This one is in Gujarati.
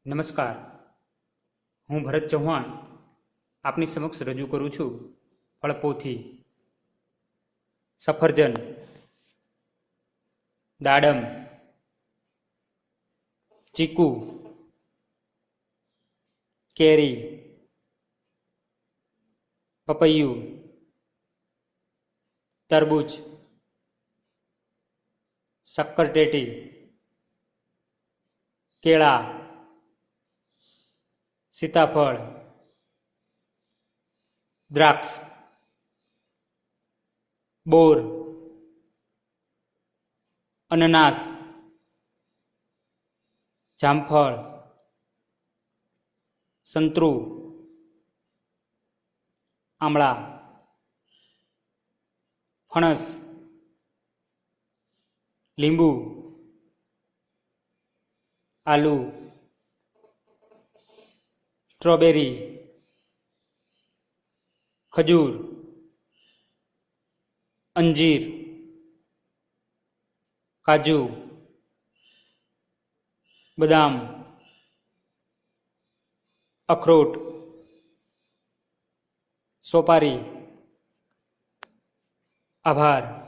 નમસ્કાર, હું ભરત ચૌહાણ આપની સમક્ષ રજૂ કરું છું ફળપોથી. સફરજન, દાડમ, ચીકુ, કેરી, પપૈયું, તરબૂચ, શક્કરટેટી, કેળા, સીતાફળ, દ્રાક્ષ, બોર, અનનાસ, જામફળ, સંતરું, આમળા, ફણસ, લીંબુ, આલુ, સ્ટ્રોબેરી, ખજૂર, અંજીર, કાજુ, બદામ, અખરોટ, સોપારી. આભાર.